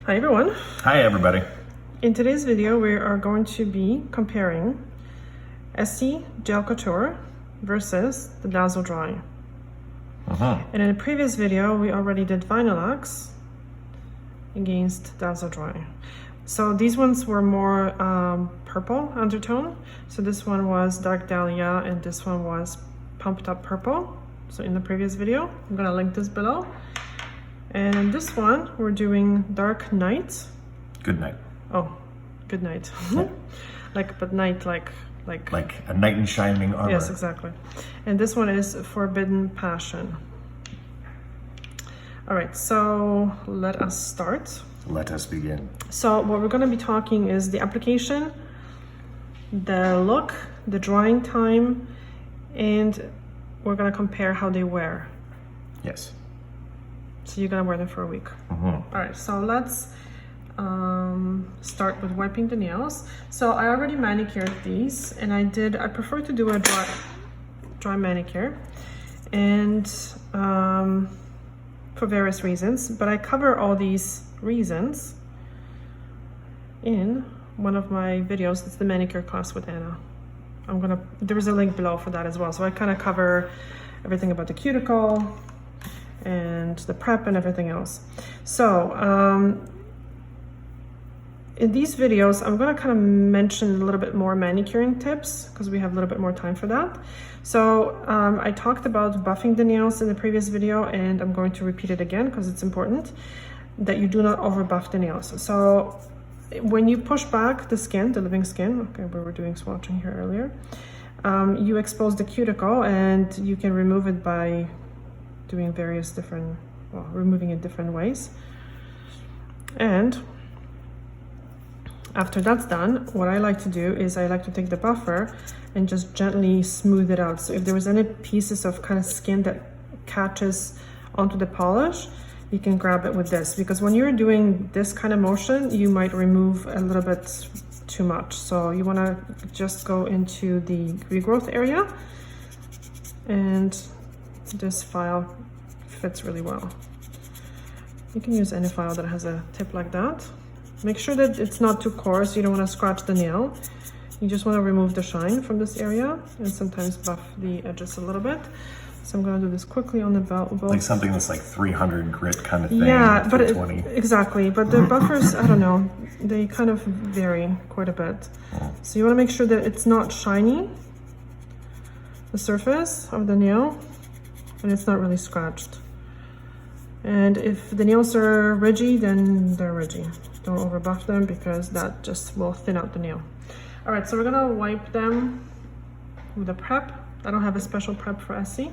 Hi everyone. Hi everybody. In today's video we are going to be comparing Essie Gel Couture versus the Dazzle Dry. And in a previous video we already did Vinyl against Dazzle Dry. So these ones were more purple undertone. So this one was dark dahlia and this one was pumped up purple. So in the previous video, I'm gonna link this below. And in this one, we're doing Dark Night. Good night. Oh, good night. Yeah. But night, like a knight in shining armor. Yes, exactly. And this one is Forbidden Passion. All right, so let us start. Let us begin. So what we're gonna be talking is the application, the look, the drying time, and we're gonna compare how they wear. Yes. So you're gonna wear them for a week. All right, so let's start with wiping the nails. So I already manicured these, and I prefer to do a dry manicure, and for various reasons, but I cover all these reasons in one of my videos. It's the manicure class with Anna. There is a link below for that as well. So I kind of cover everything about the cuticle and the prep and everything else. So in these videos, I'm gonna kind of mention a little bit more manicuring tips because we have a little bit more time for that. So I talked about buffing the nails in the previous video, and I'm going to repeat it again because it's important that you do not over buff the nails. So when you push back the skin, the living skin, okay, we were doing swatching here earlier, you expose the cuticle, and you can remove it by doing various different, removing it different ways. And after that's done, what I like to do is I like to take the buffer and just gently smooth it out. So if there was any pieces of kind of skin that catches onto the polish, you can grab it with this, because when you're doing this kind of motion, you might remove a little bit too much. So you want to just go into the regrowth area, and this file fits really well. You can use any file that has a tip like that. Make sure that it's not too coarse. You don't want to scratch the nail. You just want to remove the shine from this area and sometimes buff the edges a little bit. So I'm going to do this quickly on the both. Like something that's like 300 grit kind of thing. Yeah, but exactly. But the buffers, I don't know, they kind of vary quite a bit. So you want to make sure that it's not shiny, the surface of the nail, and it's not really scratched. And if the nails are ridgy, then they're ridgy. Don't over buff them because that just will thin out the nail. All right, so we're gonna wipe them with a prep. I don't have a special prep for Essie,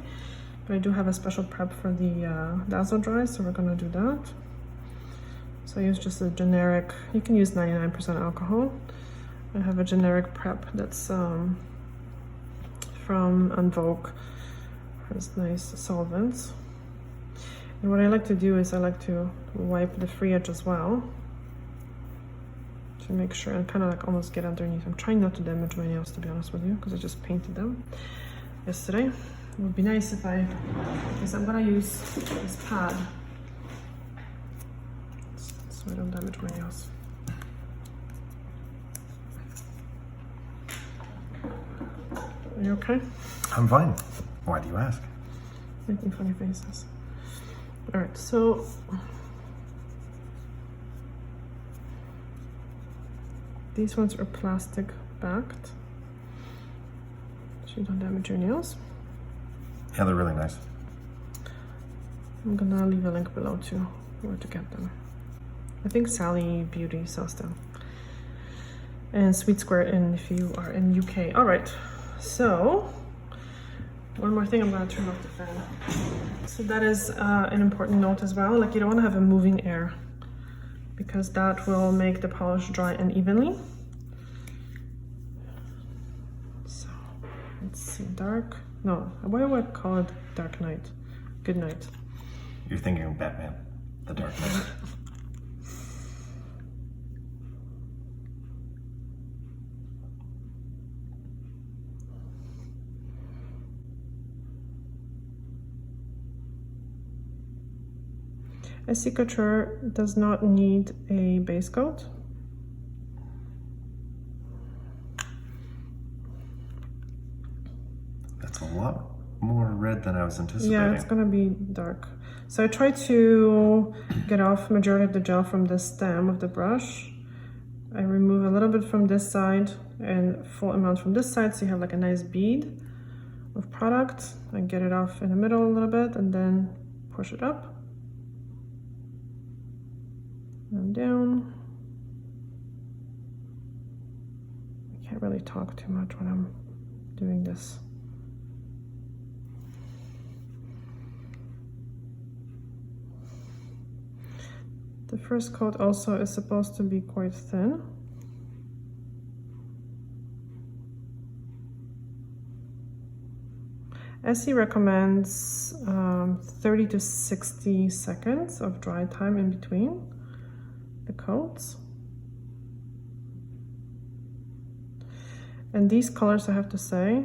but I do have a special prep for the Dazzle Dry, so we're gonna do that. So I use just a generic, you can use 99% alcohol. I have a generic prep that's from Unvogue. Has nice solvents. And what I like to do is I like to wipe the free edge as well, to make sure and kind of like almost get underneath. I'm trying not to damage my nails, to be honest with you, because I just painted them yesterday. It would be nice because I'm gonna use this pad so I don't damage my nails. Are you okay? I'm fine. Why do you ask? Making funny faces. All right, so these ones are plastic backed, so you don't damage your nails. Yeah, they're really nice. I'm gonna leave a link below too, where to get them. I think Sally Beauty sells them. And Sweet Square if you are in UK. All right, so one more thing, I'm gonna turn off the fan. So that is an important note as well. Like, you don't wanna have a moving air because that will make the polish dry unevenly. So let's see, why do I call it Dark Night? Good Night. You're thinking of Batman, the Dark Knight. Essie Couture does not need a base coat. That's a lot more red than I was anticipating. Yeah, it's gonna be dark. So I try to get off majority of the gel from the stem of the brush. I remove a little bit from this side and full amount from this side, so you have like a nice bead of product. I get it off in the middle a little bit and then push it up and down. I can't really talk too much when I'm doing this. The first coat also is supposed to be quite thin. Essie recommends 30 to 60 seconds of dry time in between the coats. And these colors, I have to say,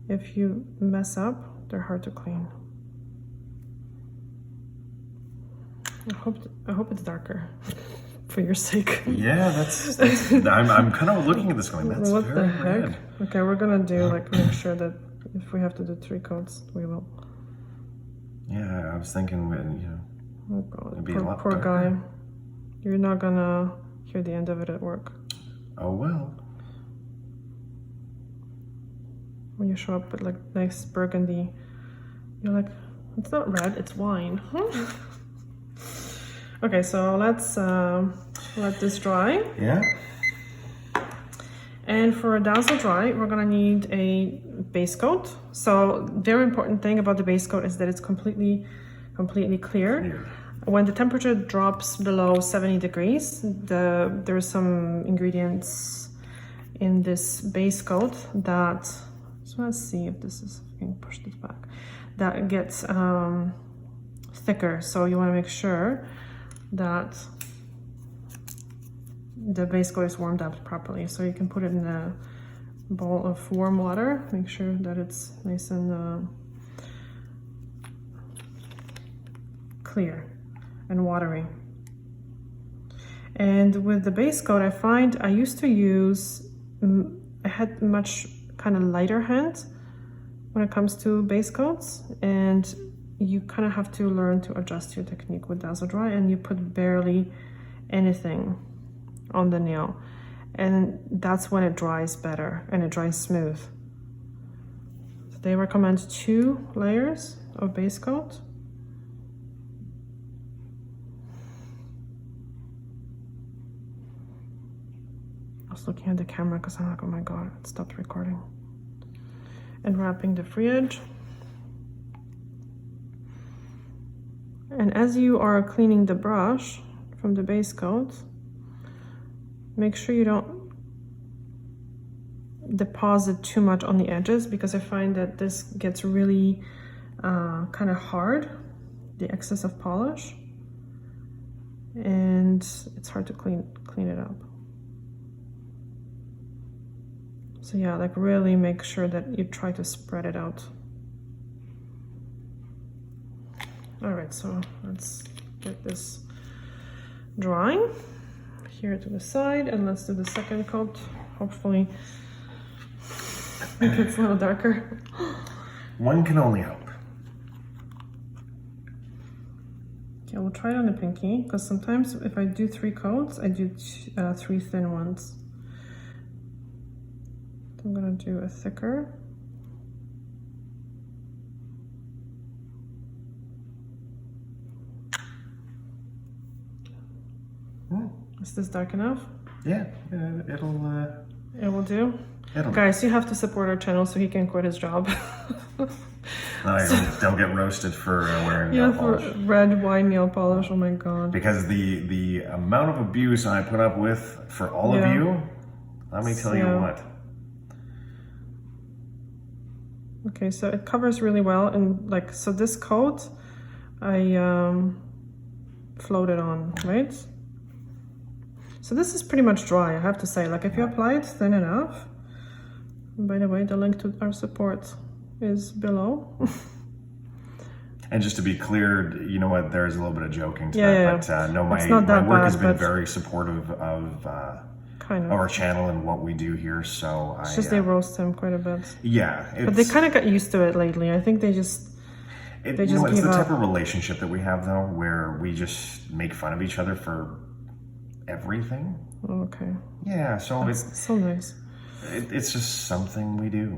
if you mess up, they're hard to clean. I hope it's darker for your sake. Yeah, that's I'm kind of looking at this going, that's what very the heck? red. Okay, we're gonna do like make sure that if we have to do 3 coats, we will. Yeah, I was thinking, you know, Oh God, it'd be a lot poor darker. guy. You're not gonna hear the end of it at work. Oh well. When you show up with like nice burgundy, you're like, it's not red, it's wine. Okay, so let's let this dry. Yeah. And for Dazzle Dry, we're gonna need a base coat. So very important thing about the base coat is that it's completely clear. When the temperature drops below 70 degrees, there's some ingredients in this base coat that, so let's see if this is, I can push this back, that gets thicker. So you wanna make sure that the base coat is warmed up properly. So you can put it in a bowl of warm water, make sure that it's nice and clear and watery. And with the base coat, I find I used to use, I had much kind of lighter hand when it comes to base coats, and you kind of have to learn to adjust your technique with Dazzle Dry, and you put barely anything on the nail, and that's when it dries better and it dries smooth. So they recommend 2 layers of base coat. I was looking at the camera because I'm like, oh my God, it stopped recording. And wrapping the free edge. And as you are cleaning the brush from the base coat, make sure you don't deposit too much on the edges, because I find that this gets really kind of hard, the excess of polish, and it's hard to clean it up. So yeah, like really make sure that you try to spread it out. All right, so let's get this drying here to the side, and let's do the second coat. Hopefully it gets a little darker. One can only hope. Okay, we'll try it on the pinky, because sometimes if I do 3 coats, I do 3 thin ones. I'm gonna do a thicker. Is this dark enough? Yeah, it'll. It will do. It'll. Guys, you have to support our channel so he can quit his job. Don't get roasted for wearing Yeah, nail for polish. red wine nail polish. Oh my God. Because the amount of abuse I put up with for all of you, let me tell you what. Okay, so it covers really well, and like, so this coat I floated on, right? So this is pretty much dry, I have to say. Like, if you apply it thin enough, and by the way, the link to our support is below. And just to be clear, you know what, there's a little bit of joking to Yeah, that, but no, it's my not that work bad, has been but very supportive of kind of. our channel and what we do here, so It's just they roast him quite a bit. yeah. But they kind of got used to it lately. I think they just you just know, it's give the up. type of relationship that we have, though, where we just make fun of each other for everything. Okay. Yeah, so So nice. it's just something we do,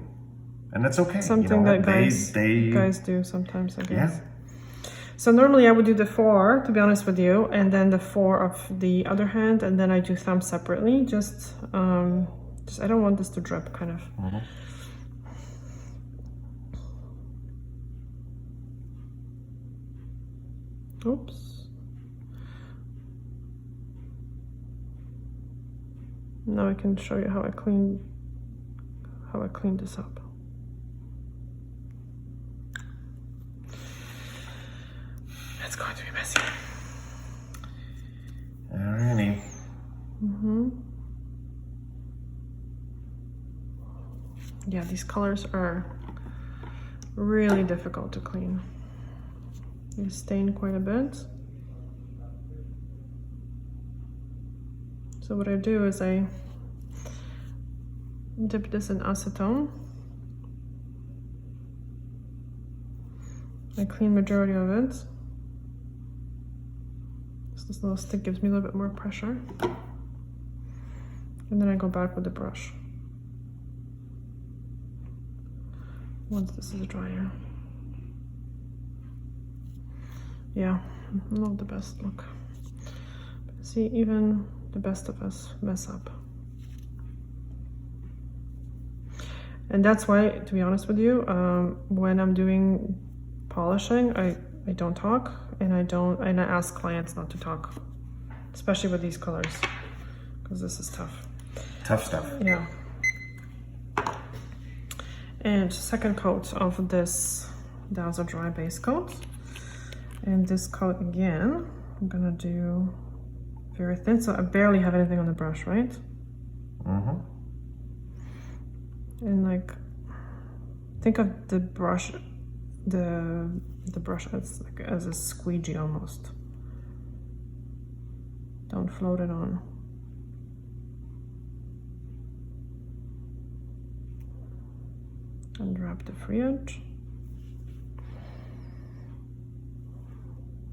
and that's okay. Something you know that guys do sometimes, I guess. Yeah. So normally I would do the 4, to be honest with you, and then the 4 of the other hand, and then I do thumb separately. Just I don't want this to drip, kind of. Oops. Now I can show you how I clean this up. It's going to be messy. Alrighty. Yeah, these colors are really difficult to clean. They stain quite a bit. So what I do is I dip this in acetone. I clean majority of it. So this little stick gives me a little bit more pressure. And then I go back with the brush. Once this is drier. Yeah, not the best look. But see, even the best of us mess up. And that's why, to be honest with you, when I'm doing polishing, I don't talk, and I ask clients not to talk, especially with these colors, because this is tough. Tough stuff. Yeah. And second coat of this Dazzle Dry Base Coat. And this coat again, I'm gonna do very thin, so I barely have anything on the brush, right? And like, think of the brush, the brush as like as a squeegee almost. Don't float it on. And wrap the free edge.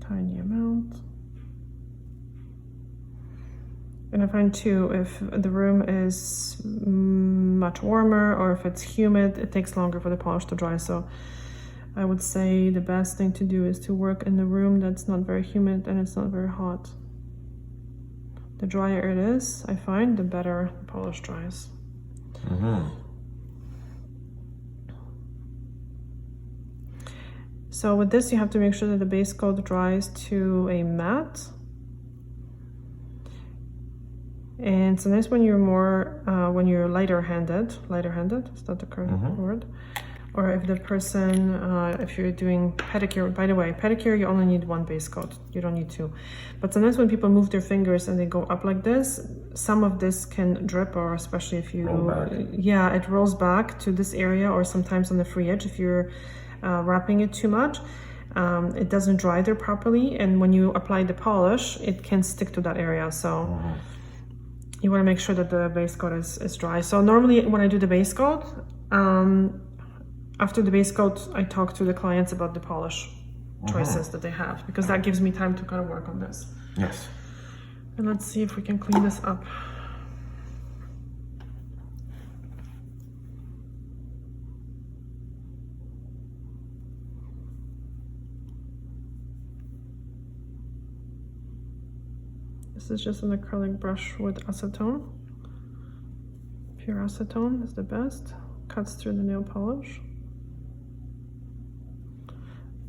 Tiny amount. And I find too, if the room is much warmer or if it's humid, it takes longer for the polish to dry. So I would say the best thing to do is to work in the room that's not very humid and it's not very hot. The drier it is, I find, the better the polish dries. So with this, you have to make sure that the base coat dries to a matte. And sometimes when you're more, when you're lighter-handed, is that the correct word? Or if the person, if you're doing pedicure, by the way, pedicure, you only need 1 base coat. You don't need 2. But sometimes when people move their fingers and they go up like this, some of this can drip, or especially if you, yeah, it rolls back to this area, or sometimes on the free edge, if you're wrapping it too much. It doesn't dry there properly, and when you apply the polish, it can stick to that area. So you want to make sure that the base coat is dry. So normally when I do the base coat, after the base coat, I talk to the clients about the polish choices that they have, because that gives me time to kind of work on this. Yes. And let's see if we can clean this up. This is just an acrylic brush with acetone. Pure acetone is the best. Cuts through the nail polish.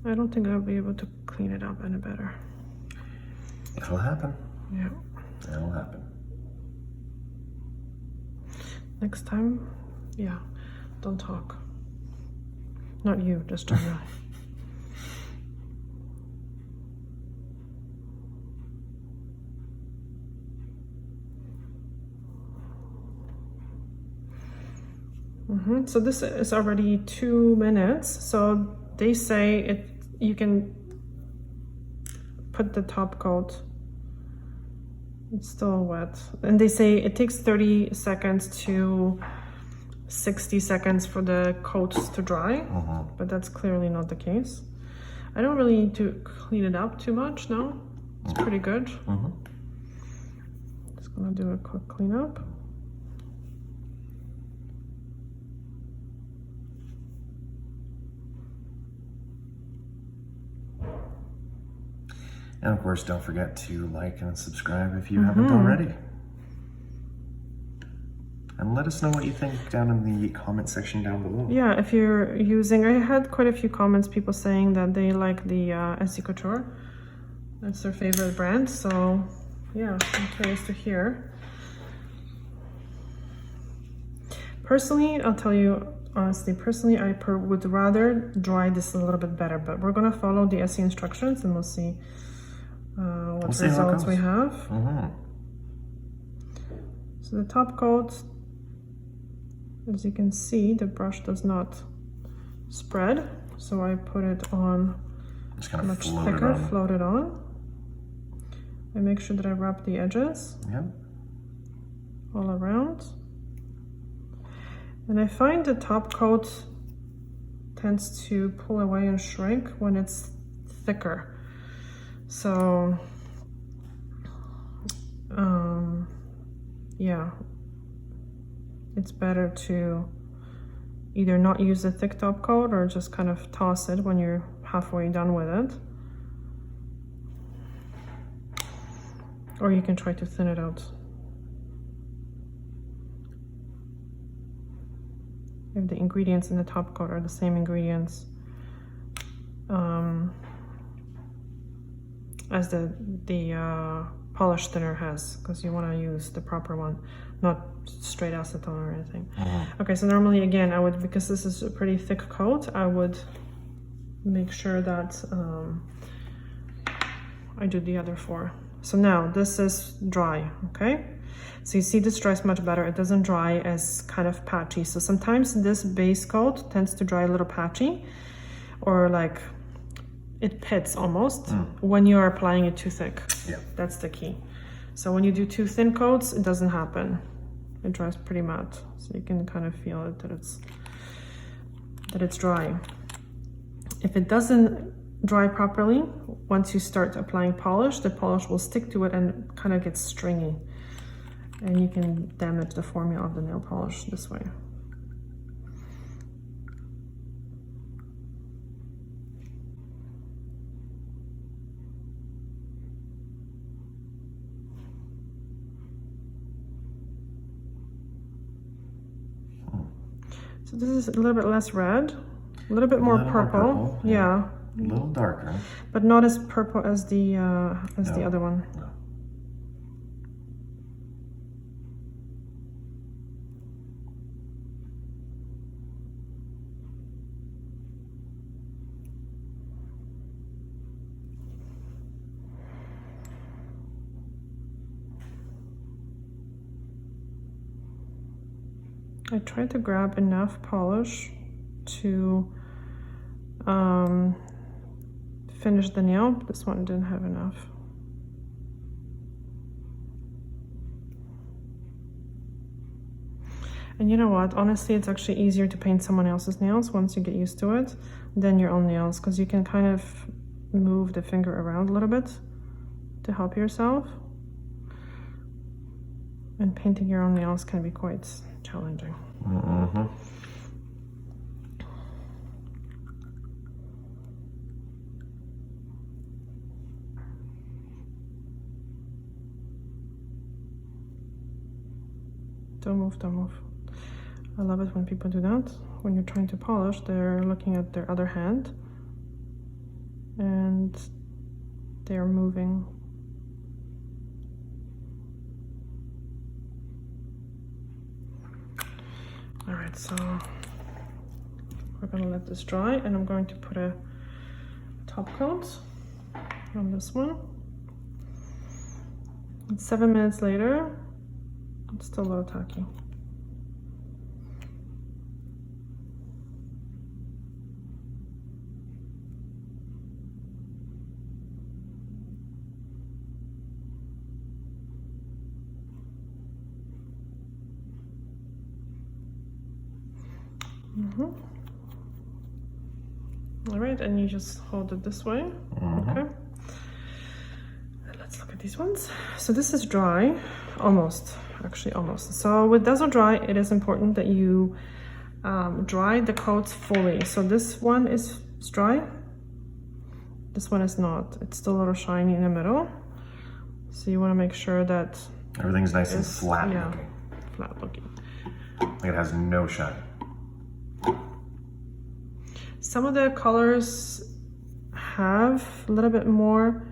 I don't think I'll be able to clean it up any better. It'll happen. Yeah. It'll happen. Next time, yeah, don't talk. Not you, just generally. So this is already 2 minutes. So they say you can put the top coat. It's still wet. And they say it takes 30 seconds to 60 seconds for the coats to dry, but that's clearly not the case. I don't really need to clean it up too much, no? It's pretty good. Just gonna do a quick cleanup. And of course, don't forget to like and subscribe if you haven't already. And let us know what you think down in the comment section down below. Yeah, if you're using, I had quite a few comments, people saying that they like the Essie Couture. That's their favorite brand, so yeah, I'm curious to hear. Personally, I'll tell you honestly, I would rather dry this a little bit better, but we're gonna follow the Essie instructions and we'll see what results we have. So the top coat, as you can see, the brush does not spread, so I put it on just kind of much thicker, float it on. I make sure that I rub the edges all around. And I find the top coat tends to pull away and shrink when it's thicker. So, yeah, it's better to either not use the thick top coat or just kind of toss it when you're halfway done with it. Or you can try to thin it out. If the ingredients in the top coat are the same ingredients as the polish thinner has, because you want to use the proper one, not straight acetone or anything. Okay, so normally again I would, because this is a pretty thick coat, I would make sure that I do the other four. So now this is dry, okay? So you see this dries much better. It doesn't dry as kind of patchy. So sometimes this base coat tends to dry a little patchy, or like it pits almost when you are applying it too thick. Yeah. That's the key. So when you do too thin coats, it doesn't happen. It dries pretty matte. So you can kind of feel it that it's dry. If it doesn't dry properly, once you start applying polish, the polish will stick to it and kind of get stringy. And you can damage the formula of the nail polish this way. So this is a little bit less red, a little bit more purple. Yeah. A little darker. But not as purple as the other one. No. I tried to grab enough polish to finish the nail, but this one didn't have enough. And you know what? Honestly, it's actually easier to paint someone else's nails once you get used to it than your own nails, because you can kind of move the finger around a little bit to help yourself. And painting your own nails can be quite challenging. Don't move, don't move. I love it when people do that. When you're trying to polish, they're looking at their other hand and they're moving. All right, so we're gonna let this dry and I'm going to put a top coat on this one. And 7 minutes later, it's still a little tacky. All right, and you just hold it this way. Okay. Let's look at these ones. So this is dry, almost, actually almost. So with Dazzle Dry, it is important that you dry the coats fully. So this one is dry. This one is not. It's still a little shiny in the middle. So you want to make sure that everything's nice and flat looking. Flat looking. It has no shine. Some of the colors have a little bit more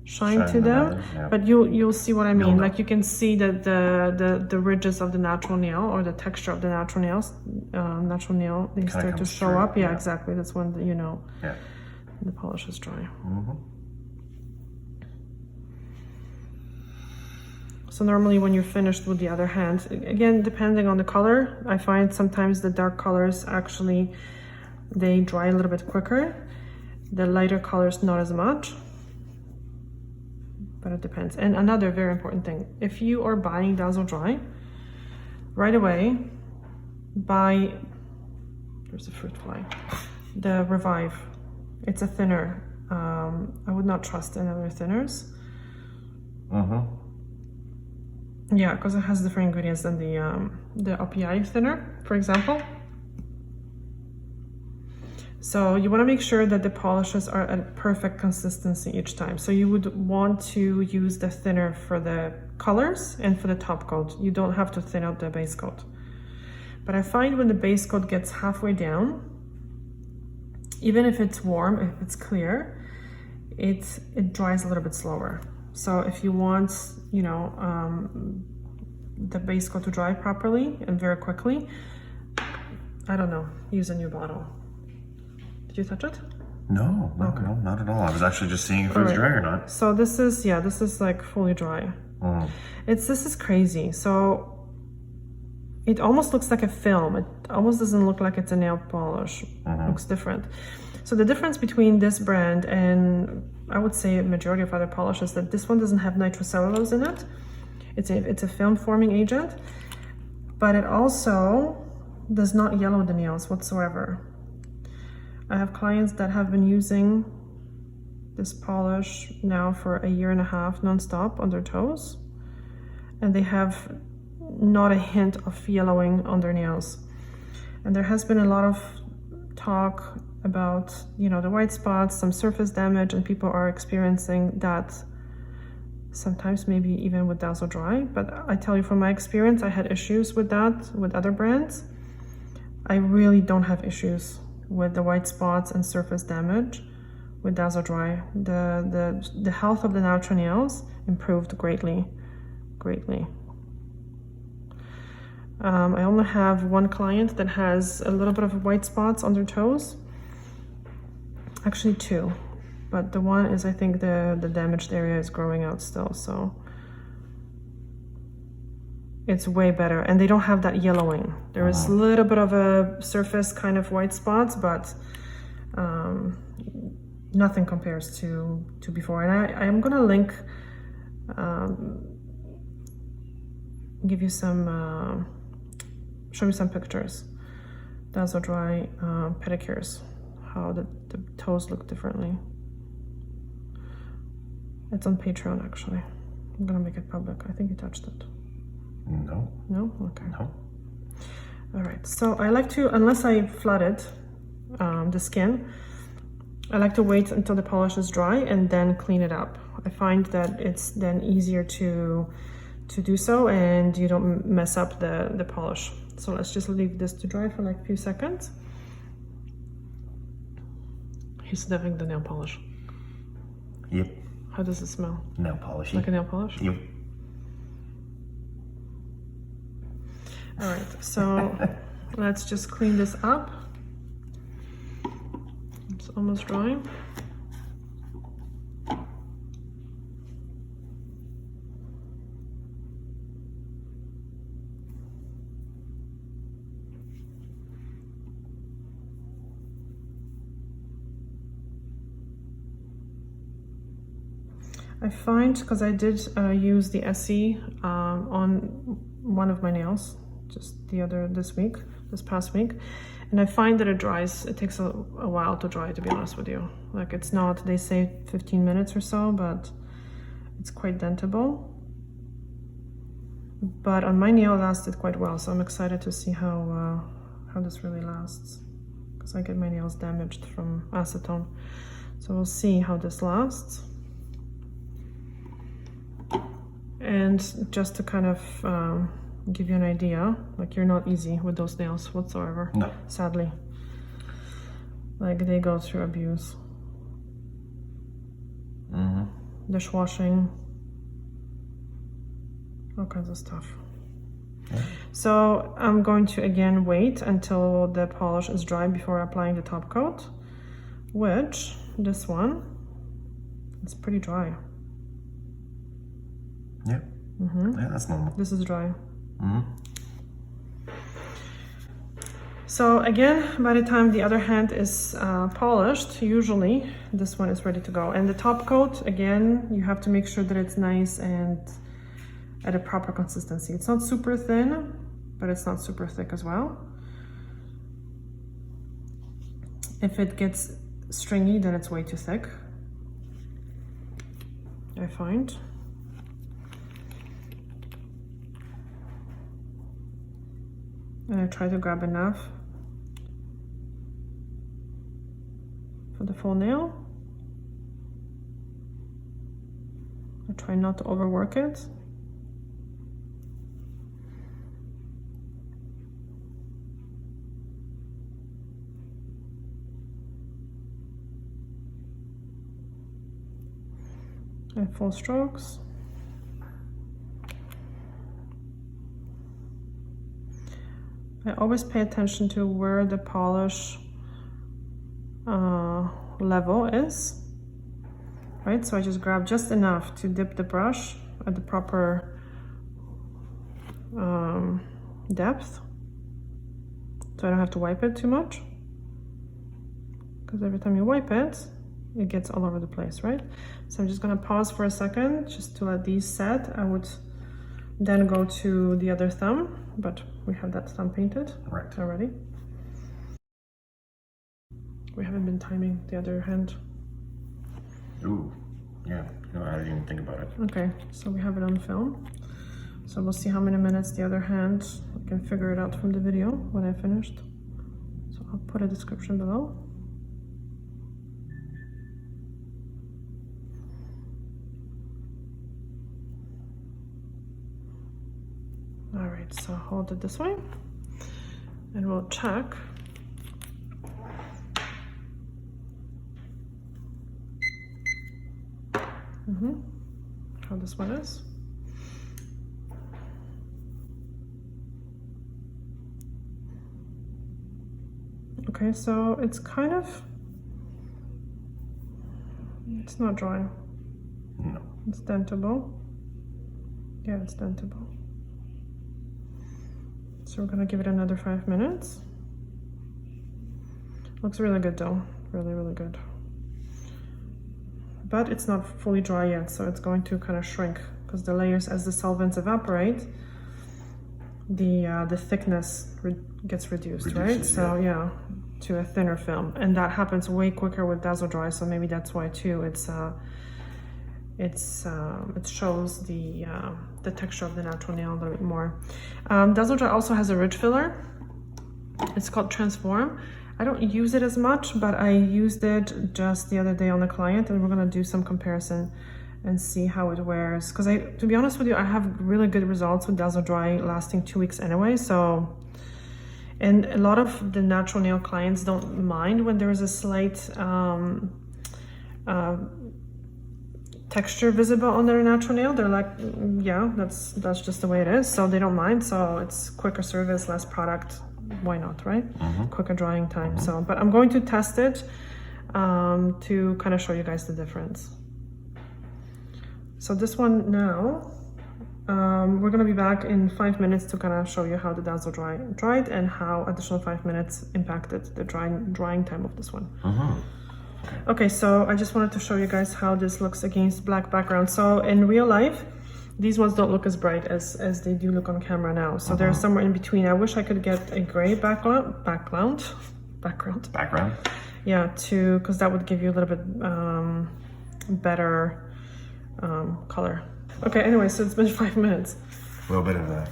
shine to them, others, but you'll see what I mean. Like you can see that the ridges of the natural nail, or the texture of the natural nails, natural nail, they start to show up. Yeah, exactly. That's when the polish is dry. So normally when you're finished with the other hand, again, depending on the color, I find sometimes the dark colors actually, they dry a little bit quicker. The lighter colors, not as much, but it depends. And another very important thing, if you are buying Dazzle Dry, right away, buy, there's a fruit fly, the Revive. It's a thinner. I would not trust any other thinners. Yeah, because it has different ingredients than the OPI thinner, for example. So you want to make sure that the polishes are at perfect consistency each time. So you would want to use the thinner for the colors and for the top coat. You don't have to thin out the base coat. But I find when the base coat gets halfway down, even if it's warm, if it's clear, it dries a little bit slower. So if you want, the base coat to dry properly and very quickly, I don't know, use a new bottle. Did you touch it? No, not at all. I was actually just seeing if it was dry or not. So this is like fully dry. This is crazy. So it almost looks like a film. It almost doesn't look like it's a nail polish. It looks different. So the difference between this brand and I would say a majority of other polishes, that this one doesn't have nitrocellulose in it. It's a film forming agent, but it also does not yellow the nails whatsoever. I have clients that have been using this polish now for 1.5 years non-stop on their toes, and they have not a hint of yellowing on their nails. And there has been a lot of talk about, the white spots, some surface damage, and people are experiencing that sometimes maybe even with Dazzle Dry. But I tell you from my experience, I had issues with that with other brands. I really don't have issues with the white spots and surface damage with Dazzle Dry. The health of the natural nails improved greatly. I only have one client that has a little bit of white spots on their toes. Actually 2, but the one is, I think the damaged area is growing out still, so it's way better. And they don't have that yellowing. There is a little bit of a surface kind of white spots, but nothing compares to before. And I am gonna link, give you some, show you some pictures. Dazzle Dry pedicures, how the toes look differently. It's on Patreon, actually. I'm gonna make it public. I think you touched it. No. No? Okay. No. All right, so I like to, unless I flood it, the skin, I like to wait until the polish is dry and then clean it up. I find that it's then easier to do so, and you don't mess up the polish. So let's just leave this to dry for like a few seconds. He's sniffing the nail polish. Yep. How does it smell? Nail polish. Like a nail polish? Yep. All right, so let's just clean this up. It's almost dry. I find, because I did use the Essie on one of my nails, just this past week. And I find that it takes a while to dry, to be honest with you. Like it's not, they say 15 minutes or so, but it's quite dentable. But on my nail it lasted quite well, so I'm excited to see how this really lasts. Because I get my nails damaged from acetone. So we'll see how this lasts. And just to kind of give you an idea, like you're not easy with those nails whatsoever. No. Sadly. Like they go through abuse. Dishwashing. All kinds of stuff. Yeah. So I'm going to again wait until the polish is dry before applying the top coat, which this one, it's pretty dry. Yeah. Yeah, that's normal. This is dry. So again, by the time the other hand is polished, usually this one is ready to go. And the top coat, again, you have to make sure that it's nice and at a proper consistency. It's not super thin, but it's not super thick as well. If it gets stringy, then it's way too thick, I find. And I try to grab enough for the full nail. I try not to overwork it. And full strokes. I always pay attention to where the polish level is, right? So I just grab just enough to dip the brush at the proper depth, so I don't have to wipe it too much, because every time you wipe it, it gets all over the place, right? So I'm just gonna pause for a second just to let these set. I would then go to the other thumb, but we have that thumb painted already. We haven't been timing the other hand. Ooh, yeah, no, I didn't even think about it. Okay, so we have it on film. So we'll see how many minutes the other hand, I can figure it out from the video when I finished. So I'll put a description below. All right, so hold it this way and we'll check. How this one is. Okay, so it's kind of, it's not dry. No. It's dentable. Yeah, it's dentable. So we're gonna give it another 5 minutes. Looks really good though, really, really good. But it's not fully dry yet, so it's going to kind of shrink because the layers, as the solvents evaporate, the thickness gets reduced, right? So yeah, to a thinner film, and that happens way quicker with Dazzle Dry. So maybe that's why too. It shows the texture of the natural nail a little bit more. Dazzle Dry also has a ridge filler. It's called Transform. I don't use it as much, but I used it just the other day on a client, and we're gonna do some comparison and see how it wears. Because to be honest with you, I have really good results with Dazzle Dry lasting 2 weeks anyway. So, and a lot of the natural nail clients don't mind when there is a slight texture visible on their natural nail. They're like, yeah, that's just the way it is. So they don't mind. So it's quicker service, less product. Why not, right? Quicker drying time. So, but I'm going to test it to kind of show you guys the difference. So this one now, we're gonna be back in 5 minutes to kind of show you how the Dazzle Dry dried and how additional 5 minutes impacted the drying time of this one. Okay, so I just wanted to show you guys how this looks against black background. So in real life, These ones don't look as bright as they do look on camera now. So they're somewhere in between. I wish I could get a gray background. Yeah, because that would give you a little bit better color. Okay, anyway, so it's been 5 minutes. A little bit of a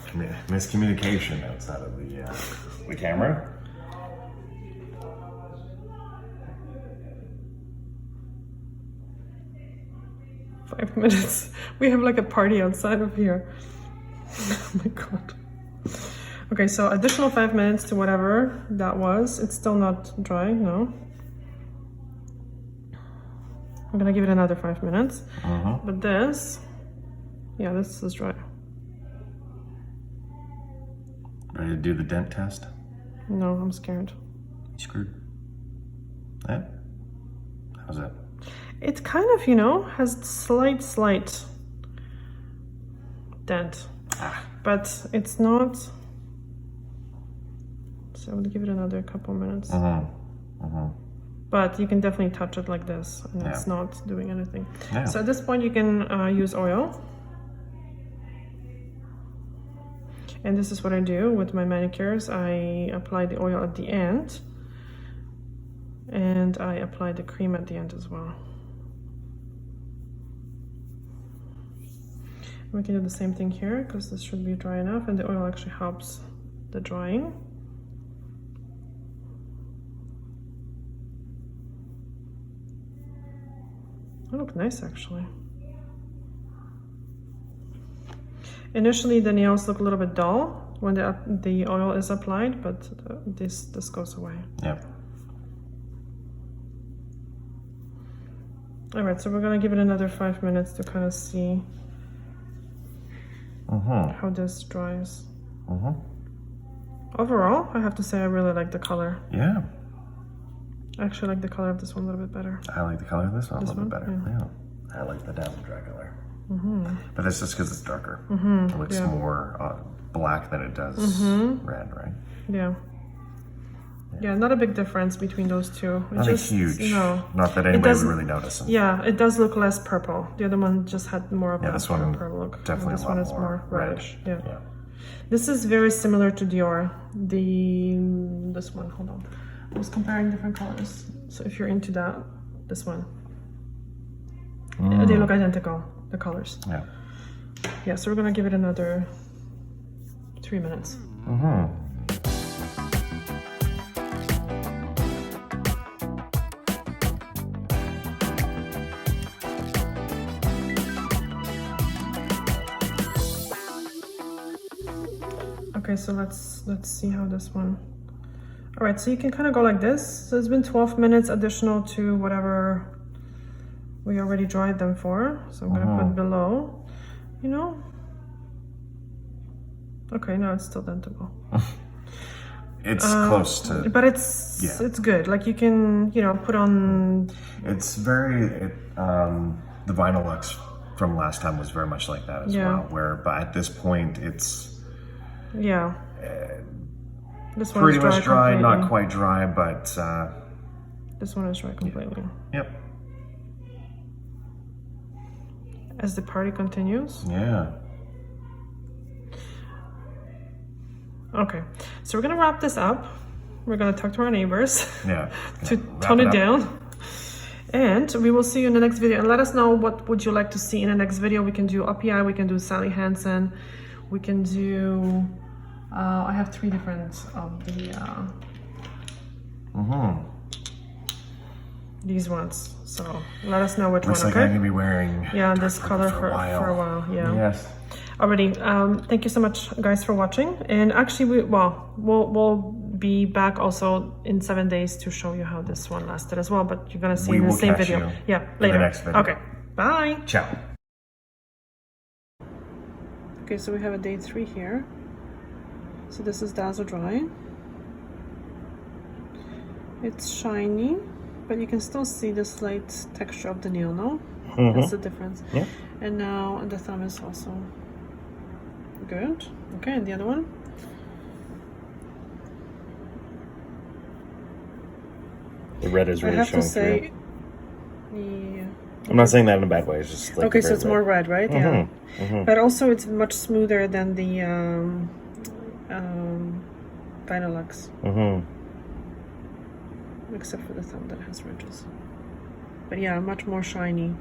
miscommunication outside of the camera. Five minutes. We have like a party outside of here. Oh my god. Okay, so additional 5 minutes to whatever that was. It's still not dry, no. I'm gonna give it another 5 minutes. But this, yeah, this is dry. Ready to do the dent test? No, I'm scared. You screwed. Yeah? How's that? It kind of, you know, has slight dent. But it's not. So I would give it another couple minutes. But you can definitely touch it like this, and it's not doing anything. Yeah. So at this point you can use oil. And this is what I do with my manicures. I apply the oil at the end, and I apply the cream at the end as well. We can do the same thing here, because this should be dry enough, and the oil actually helps the drying. They look nice, actually. Initially, the nails look a little bit dull when the oil is applied, but this goes away. Yeah. All right, so we're gonna give it another 5 minutes to kind of see how this dries. Overall, I have to say I really like the color. Yeah. I actually like the color of this one a little bit better. I like the color of this one a little bit better. Yeah. Yeah. I like the Dazzle Dry color. But that's just because it's darker. It looks more black than it does red, right? Yeah. Yeah, not a big difference between those two. Not a huge. No. Not that anybody would really notice them. Yeah, it does look less purple. The other one just had more of a this one purple look. definitely This a one lot is more more red. reddish. Yeah. This is very similar to Dior. This one, hold on. I was comparing different colors. So if you're into that, this one. They look identical, the colors. Yeah. Yeah, so we're gonna give it another 3 minutes. Okay, so let's see how this one. All right, so you can kind of go like this. So it's been 12 minutes additional to whatever we already dried them for. So I'm gonna put below, you know. Okay, no, it's still dentable. It's close to. But it's good. Like you can, you know, put on. It's very, the vinyl looks from last time was very much like that as well. But at this point, it's. Yeah. This one pretty is dry much dry, completely. not quite dry, but this one is dry completely. Yep. As the party continues. Yeah. Okay, so we're gonna wrap this up. We're gonna talk to our neighbors. Yeah. To tone it down. And we will see you in the next video. And let us know what would you like to see in the next video. We can do OPI, we can do Sally Hansen, we can do. I have 3 different of the these ones. So let us know which Looks one. like I'm gonna be wearing this color for a while. Yeah. Yes. Alrighty. Thank you so much, guys, for watching. And actually, we'll be back also in 7 days to show you how this one lasted as well. But you're gonna see in the same video. Yeah, later. In the next video. Okay. Bye. Ciao. Okay, so we have a day 3 here. So this is Dazzle Dry. It's shiny, but you can still see the slight texture of the nail, no? That's the difference. Yeah. And now the thumb is also good. Okay, and the other one? The red is really I have to showing say, through. I'm not saying that in a bad way. It's just like okay, so it's more red, right? Yeah. But also it's much smoother than the Vinylux. Except for the thumb that has ridges. But yeah, much more shiny.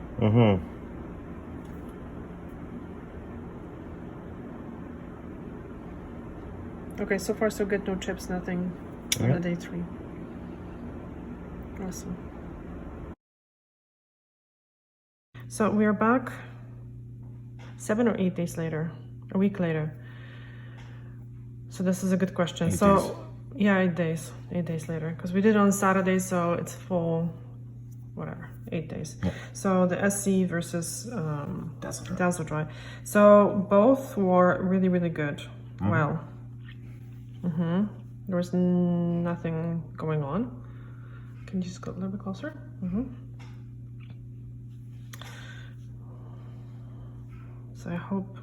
Okay, so far so good. No chips, nothing on the day 3. Awesome. So we are back 7 or 8 days later, a week later. So this is a good question. 8 so days. Yeah, 8 days. 8 days later, because we did it on Saturday, so it's full, whatever, 8 days. Yeah. So the Essie versus Dazzle Dry. Dazzle Dry. So both were really, really good. Well, there was nothing going on. Can you just go a little bit closer? So I hope.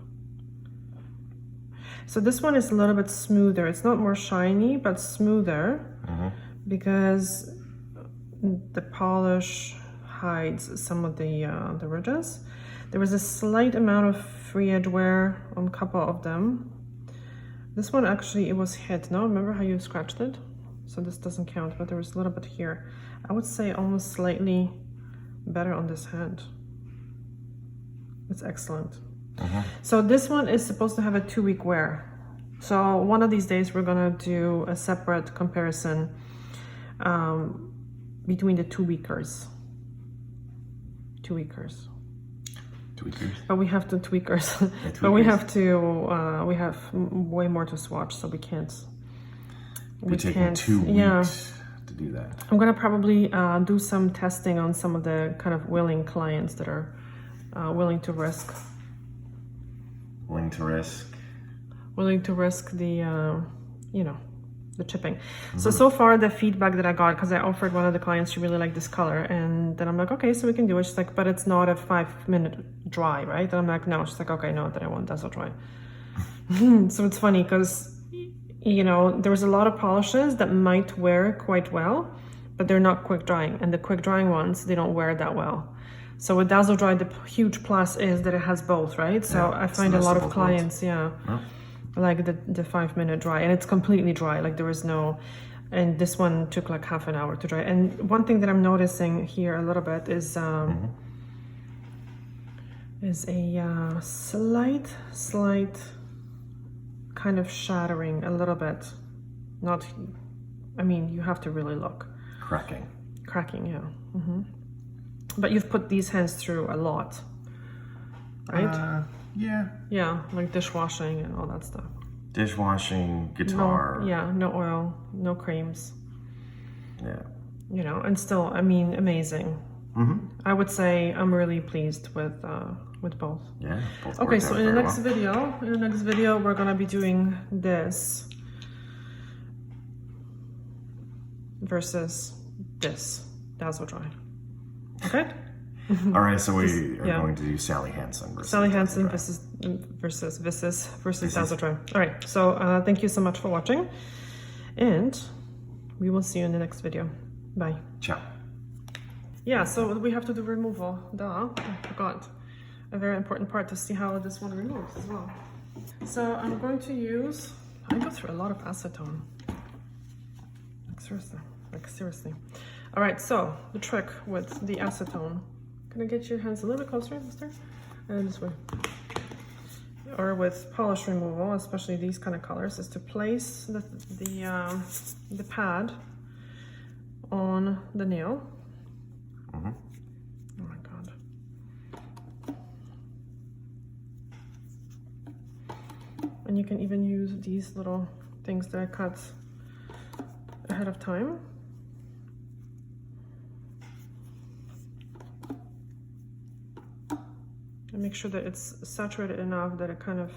So this one is a little bit smoother. It's not more shiny, but smoother because the polish hides some of the ridges. There was a slight amount of free edge wear on a couple of them. This one actually, it was hit. No, remember how you scratched it? So this doesn't count, but there was a little bit here. I would say almost slightly better on this hand. It's excellent. So this one is supposed to have a 2-week wear. So one of these days we're gonna do a separate comparison between the 2-weekers. 2-weekers. Tweakers. But we have to tweakers. But we have way more to swatch, so we can't. We taking 2 weeks to do that. I'm gonna probably do some testing on some of the kind of willing clients that are willing to risk. Willing to risk. Willing to risk the, you know, the chipping. So far the feedback that I got, because I offered one of the clients, she really liked this color, and then I'm like, okay, so we can do it. She's like, but it's not a 5-minute dry, right? And I'm like, no. She's like, okay, no, then I want Dazzle Dry. So it's funny because, you know, there was a lot of polishes that might wear quite well, but they're not quick drying, and the quick drying ones, they don't wear that well. So with Dazzle Dry, the huge plus is that it has both, right? So I find a lot of clients, like the 5-minute dry, and it's completely dry. Like there is no, and this one took like half an hour to dry. And one thing that I'm noticing here a little bit is a slight kind of shattering a little bit. Not, I mean, you have to really look. Cracking, yeah. But you've put these hands through a lot, right? Yeah, like dishwashing and all that stuff. Dishwashing, guitar. No oil, no creams. Yeah. You know, and still, I mean, amazing. I would say I'm really pleased with both. Yeah. Both okay, so in the next video, we're gonna be doing this versus this Dazzle Dry. Okay. All right, so we are going to do Sally Hansen versus Dazzle Dry. All right, so thank you so much for watching, and we will see you in the next video. Bye. Ciao. Yeah, so we have to do removal. Duh, I forgot a very important part to see how this one removes as well. So I'm going to use. I go through a lot of acetone. Seriously. All right, so the trick with the acetone. Can I get your hands a little bit closer, mister? And this way. Or with polish removal, especially these kind of colors, is to place the pad on the nail. Oh my god. And you can even use these little things that I cut ahead of time. And make sure that it's saturated enough that it kind of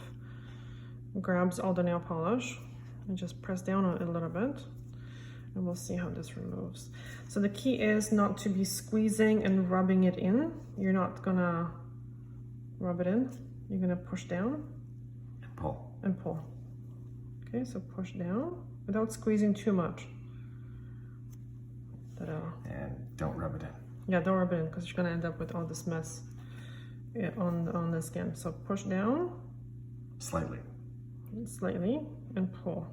grabs all the nail polish, and just press down on it a little bit, and we'll see how this removes. So the key is not to be squeezing and rubbing it in. You're not gonna rub it in. You're gonna push down and pull. Okay, so push down without squeezing too much. Ta-da. And don't rub it in. Yeah, don't rub it in because you're gonna end up with all this mess on the skin. So push down Slightly. and pull.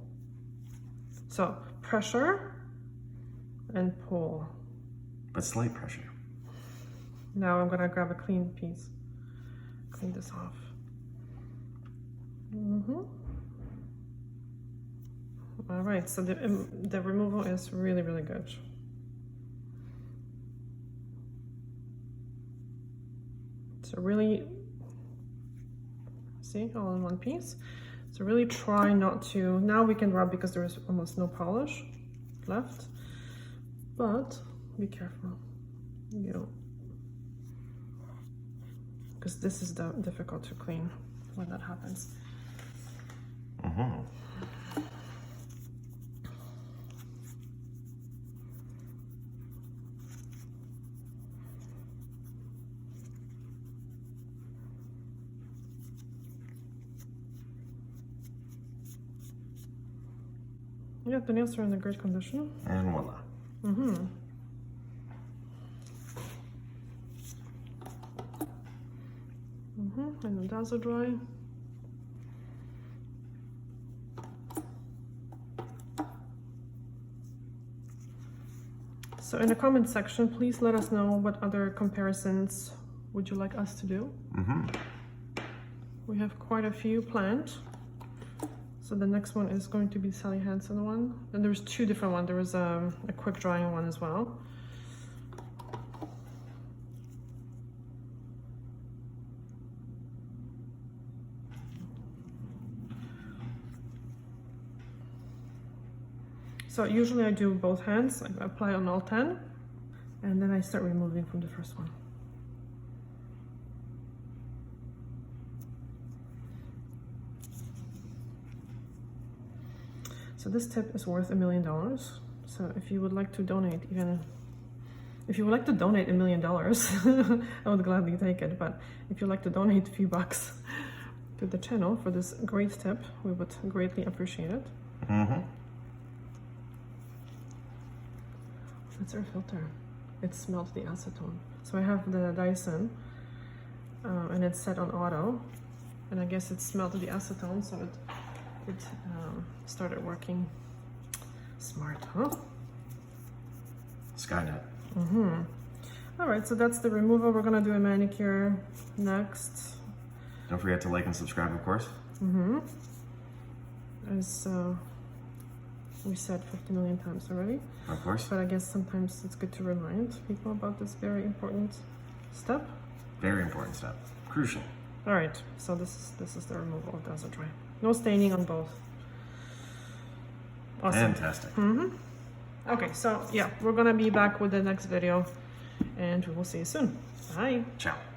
So pressure and pull. But slight pressure. Now I'm gonna grab a clean piece. Clean this off. All right, so the removal is really, really good. So really, see, all in one piece. So really try not to, now we can rub because there is almost no polish left, but be careful, you don't, because this is difficult to clean when that happens. Yeah, the nails are in a great condition. And voila. And the Dazzle Dry. So in the comment section, please let us know what other comparisons would you like us to do. We have quite a few planned. So the next one is going to be Sally Hansen one. And there's two different ones. There was a quick drying one as well. So usually I do both hands. I apply on all 10, and then I start removing from the first one. So this tip is worth $1 million. So if you would like to donate, if you would like to donate $1 million, I would gladly take it. But if you'd like to donate a few bucks to the channel for this great tip, we would greatly appreciate it. That's our filter. It smelled the acetone. So I have the Dyson, and it's set on auto, and I guess it smelled the acetone, so it started working. Smart, huh? Skynet. All right, so that's the removal. We're gonna do a manicure next. Don't forget to like and subscribe, of course. As we said 50 million times already. Of course. But I guess sometimes it's good to remind people about this very important step. Very important step. Crucial. All right, so this is the removal of Dazzle Dry. No staining on both. Awesome. Fantastic. Okay, so yeah, we're gonna be back with the next video, and we will see you soon. Bye. Ciao.